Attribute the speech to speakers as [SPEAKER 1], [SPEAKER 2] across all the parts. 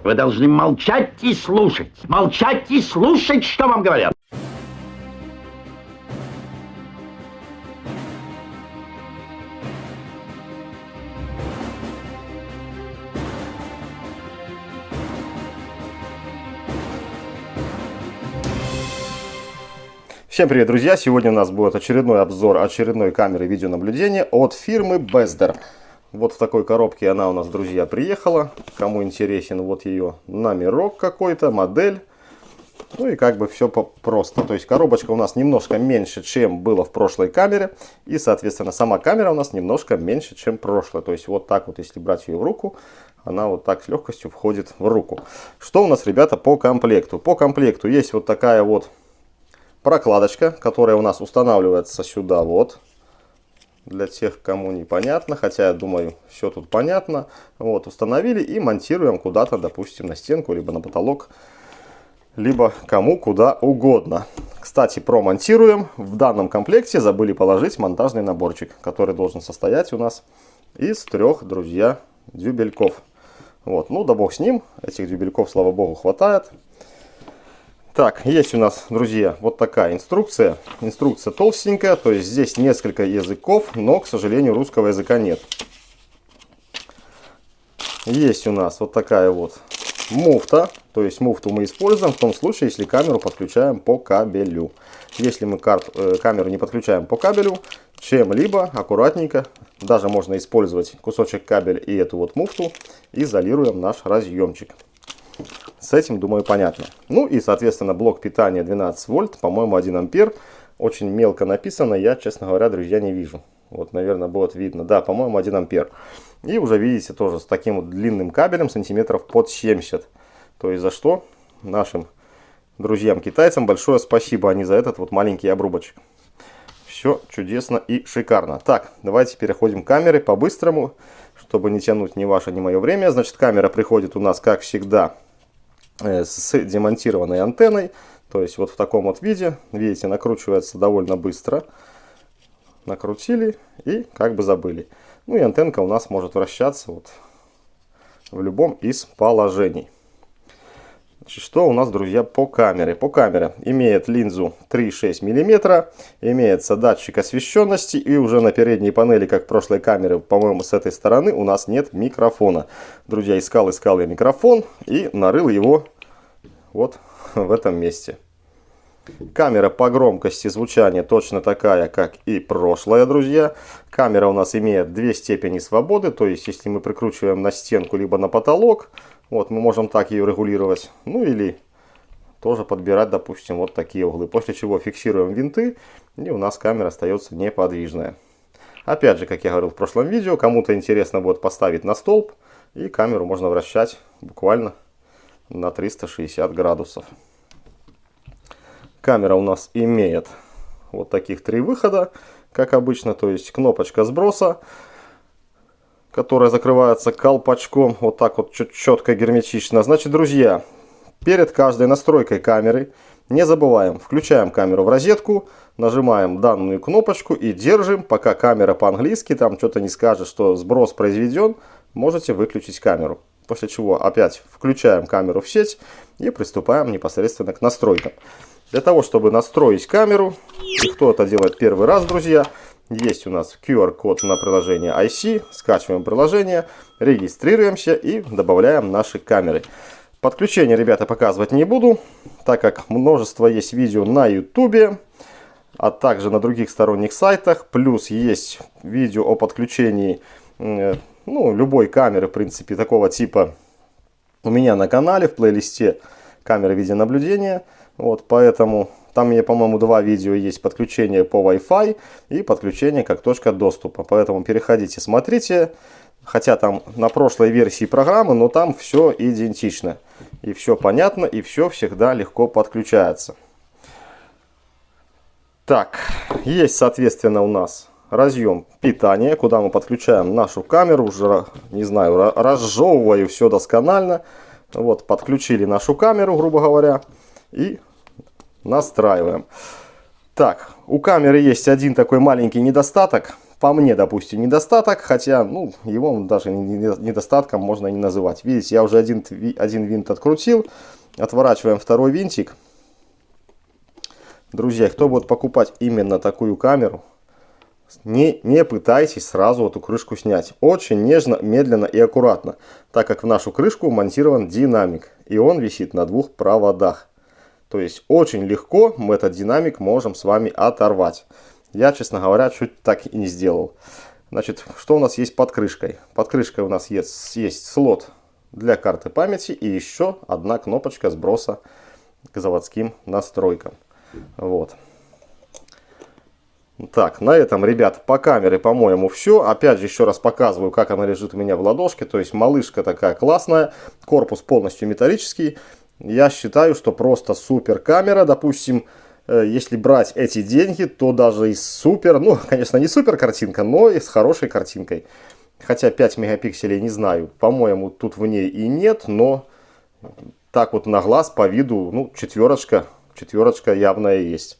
[SPEAKER 1] Вы должны молчать и слушать. Молчать и слушать, что вам говорят.
[SPEAKER 2] Всем привет, друзья! Сегодня у нас будет очередной обзор очередной камеры видеонаблюдения от фирмы Bezdar. Вот в такой коробке она у нас, друзья, приехала. Кому интересен, вот ее номерок какой-то, модель. Ну и как бы все просто. То есть коробочка у нас немножко меньше, чем было в прошлой камере. И, соответственно, сама камера у нас немножко меньше, чем прошлая. То есть вот так вот, если брать ее в руку, она вот так с легкостью входит в руку. Что у нас, ребята, по комплекту? По комплекту есть вот такая вот прокладочка, которая у нас устанавливается сюда вот. Для тех, кому непонятно, хотя я думаю, все тут понятно. Вот, установили и монтируем куда-то, допустим, на стенку, либо на потолок, либо кому куда угодно. Кстати, про монтируем. В данном комплекте забыли положить монтажный наборчик, который должен состоять у нас из 3, друзья, дюбельков. Вот, ну да бог с ним, этих дюбельков, слава богу, хватает. Так, есть у нас, друзья, вот такая инструкция. Инструкция толстенькая, то есть здесь несколько языков, но, к сожалению, русского языка нет. Есть у нас вот такая вот муфта, то есть муфту мы используем в том случае, если камеру подключаем по кабелю. Если мы камеру не подключаем по кабелю, чем-либо аккуратненько, даже можно использовать кусочек кабеля и эту вот муфту, изолируем наш разъемчик. С этим, думаю, понятно. Ну и, соответственно, блок питания 12 вольт, по-моему, 1 ампер. Очень мелко написано, я, честно говоря, друзья, не вижу. Вот, наверное, будет видно. Да, по-моему, 1 ампер. И уже видите, тоже с таким вот длинным кабелем, сантиметров под 70. То есть за что нашим друзьям-китайцам большое спасибо, а не за этот вот маленький обрубочек. Все чудесно и шикарно. Так, давайте переходим к камере по-быстрому, чтобы не тянуть ни ваше, ни мое время. Значит, камера приходит у нас, как всегда, с демонтированной антенной, то есть вот в таком вот виде, видите, накручивается довольно быстро, накрутили и как бы забыли. Ну и антенка у нас может вращаться вот в любом из положений. Значит, что у нас, друзья, по камере? По камере имеет линзу 3,6 мм, имеется датчик освещенности, и уже на передней панели, как в прошлой камере, по-моему, с этой стороны у нас нет микрофона. Друзья, искал я микрофон и нарыл его вот в этом месте. Камера по громкости звучания точно такая, как и прошлая, друзья. Камера у нас имеет 2 степени свободы, то есть если мы прикручиваем на стенку либо на потолок, вот мы можем так ее регулировать, ну или тоже подбирать, допустим, вот такие углы. После чего фиксируем винты, и у нас камера остается неподвижная. Опять же, как я говорил в прошлом видео, кому-то интересно будет поставить на столб, и камеру можно вращать буквально на 360 градусов. Камера у нас имеет вот таких 3 выхода, как обычно, то есть кнопочка сброса, которая закрывается колпачком, вот так вот четко, герметично. Значит, друзья, перед каждой настройкой камеры не забываем, включаем камеру в розетку, нажимаем данную кнопочку и держим, пока камера по-английски там что-то не скажет, что сброс произведен, можете выключить камеру. После чего опять включаем камеру в сеть и приступаем непосредственно к настройкам. Для того, чтобы настроить камеру, и кто это делает первый раз, друзья, есть у нас QR-код на приложение IC, скачиваем приложение, регистрируемся и добавляем наши камеры. Подключение, ребята, показывать не буду, так как множество есть видео на YouTube, а также на других сторонних сайтах. Плюс есть видео о подключении любой камеры, в принципе, такого типа у меня на канале, в плейлисте камеры видеонаблюдения. Вот, поэтому там, по-моему, 2 видео есть: подключение по Wi-Fi и подключение как точка доступа. Поэтому переходите, смотрите. Хотя там на прошлой версии программы, но там все идентично. И все понятно, и все всегда легко подключается. Так, есть, соответственно, у нас разъем питания, куда мы подключаем нашу камеру. Уже, не знаю, разжевываю все досконально. Вот, подключили нашу камеру, грубо говоря, и настраиваем. Так, у камеры есть один такой маленький недостаток. По мне, допустим, недостаток, хотя, ну, его даже недостатком можно и не называть. Видите, я уже один винт открутил. Отворачиваем второй винтик. Друзья, кто будет покупать именно такую камеру, не пытайтесь сразу эту крышку снять. Очень нежно, медленно и аккуратно, так как в нашу крышку монтирован динамик. И он висит на двух проводах. То есть очень легко мы этот динамик можем с вами оторвать. Я, честно говоря, чуть так и не сделал. Значит, что у нас есть под крышкой? Под крышкой у нас есть слот для карты памяти и еще одна кнопочка сброса к заводским настройкам. Вот. Так, на этом, ребят, по камере, по-моему, все. Опять же, еще раз показываю, как она лежит у меня в ладошке. То есть малышка такая классная, корпус полностью металлический. Я считаю, что просто супер камера. Допустим, если брать эти деньги, то даже и супер, ну, конечно, не супер картинка, но и с хорошей картинкой. Хотя 5 мегапикселей не знаю, по-моему, тут в ней и нет, но так вот на глаз, по виду, ну, четверочка явная есть.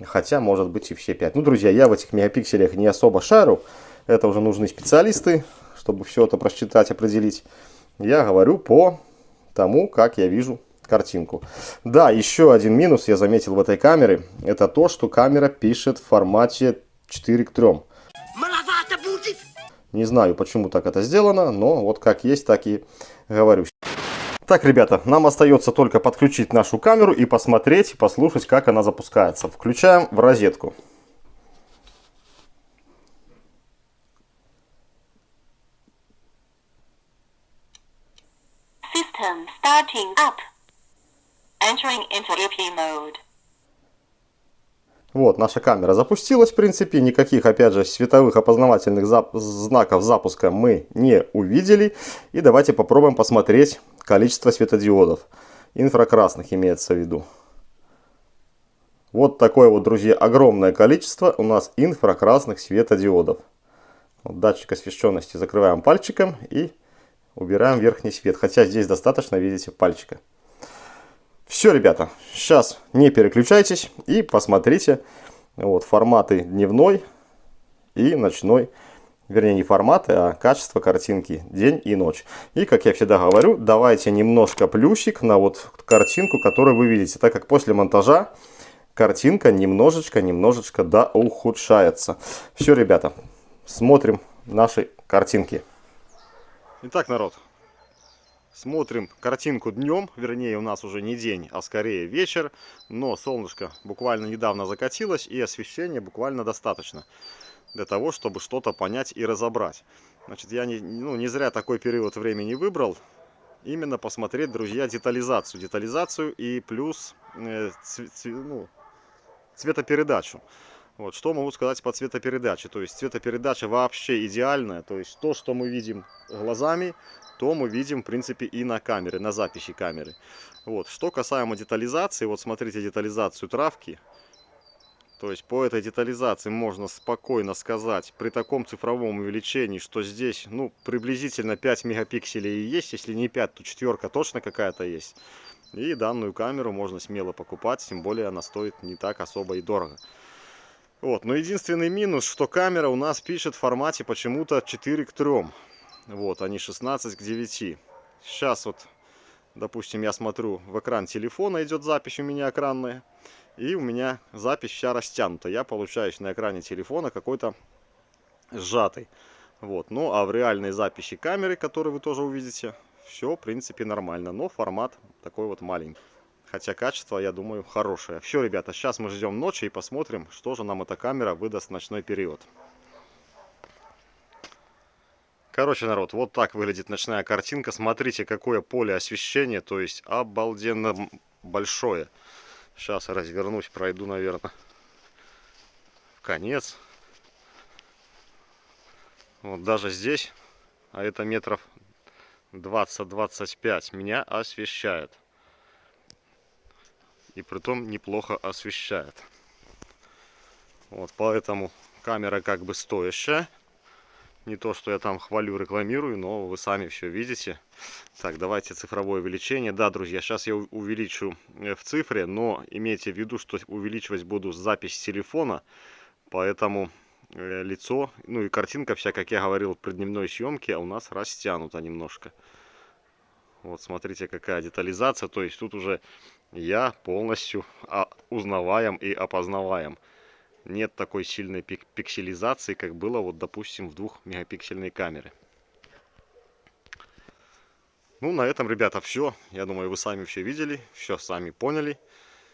[SPEAKER 2] Хотя, может быть, и все 5. Ну, друзья, я в этих мегапикселях не особо шарю. Это уже нужны специалисты, чтобы все это просчитать, определить. Я говорю по тому, как я вижу картинку. Да, еще один минус я заметил в этой камере. Это то, что камера пишет в формате 4:3.
[SPEAKER 1] Маловато будет!
[SPEAKER 2] Не знаю, почему так это сделано, но вот как есть, так и говорю. Так, ребята, нам остается только подключить нашу камеру и посмотреть, послушать, как она запускается. Включаем в розетку.
[SPEAKER 3] System starting up. Entering into EP mode.
[SPEAKER 2] Вот, наша камера запустилась, в принципе. Никаких, опять же, световых опознавательных знаков запуска мы не увидели. И давайте попробуем посмотреть количество светодиодов. Инфракрасных имеется в виду. Вот такое вот, друзья, огромное количество у нас инфракрасных светодиодов. Вот датчик освещенности закрываем пальчиком и убираем верхний свет. Хотя здесь достаточно, видите, пальчика. Все, ребята, сейчас не переключайтесь и посмотрите вот, форматы дневной и ночной. Вернее, не форматы, а качество картинки день и ночь. И, как я всегда говорю, давайте немножко плюсик на вот картинку, которую вы видите. Так как после монтажа картинка немножечко да ухудшается. Все, ребята, смотрим наши картинки. Итак, народ. Смотрим картинку днем, вернее у нас уже не день, а скорее вечер, но солнышко буквально недавно закатилось и освещения буквально достаточно для того, чтобы что-то понять и разобрать. Значит, я не зря такой период времени выбрал, именно посмотреть, друзья, детализацию и плюс цветопередачу. Вот, что могу сказать по цветопередаче? То есть цветопередача вообще идеальная, то есть то, что мы видим глазами, то мы видим, в принципе, и на камере, на записи камеры. Вот. Что касаемо детализации, вот смотрите детализацию травки. То есть по этой детализации можно спокойно сказать, при таком цифровом увеличении, что здесь, ну, приблизительно 5 мегапикселей есть. Если не 5, то 4 точно какая-то есть. И данную камеру можно смело покупать, тем более она стоит не так особо и дорого. Вот. Но единственный минус, что камера у нас пишет в формате почему-то 4:3. Вот, а не 16:9. Сейчас вот, допустим, я смотрю, в экран телефона идет запись у меня экранная. И у меня запись вся растянута. Я получаюсь на экране телефона какой-то сжатый. Вот, ну а в реальной записи камеры, которую вы тоже увидите, все, в принципе, нормально. Но формат такой вот маленький. Хотя качество, я думаю, хорошее. Все, ребята, сейчас мы ждем ночи и посмотрим, что же нам эта камера выдаст в ночной период. Короче, народ, вот так выглядит ночная картинка. Смотрите, какое поле освещения, то есть обалденно большое. Сейчас развернусь, пройду, наверное, в конец. Вот даже здесь, а это метров 20-25, меня освещает. И притом неплохо освещает. Вот поэтому камера как бы стоящая. Не то, что я там хвалю, рекламирую, но вы сами все видите. Так, давайте цифровое увеличение. Да, друзья, сейчас я увеличу в цифре, но имейте в виду, что увеличивать буду запись с телефона, поэтому лицо, ну и картинка вся, как я говорил при дневной съемке, у нас растянута немножко. Вот, смотрите, какая детализация, то есть тут уже я полностью узнаваем и опознаваем. Нет такой сильной пикселизации, как было, вот, допустим, в 2-мегапиксельной камере. Ну, на этом, ребята, все. Я думаю, вы сами все видели, все сами поняли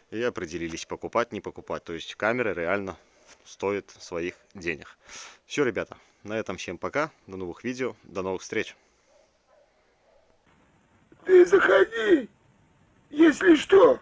[SPEAKER 2] и определились, покупать, не покупать. То есть камера реально стоит своих денег. Все, ребята, на этом всем пока. До новых видео, до новых встреч.
[SPEAKER 4] Ты заходи, если что.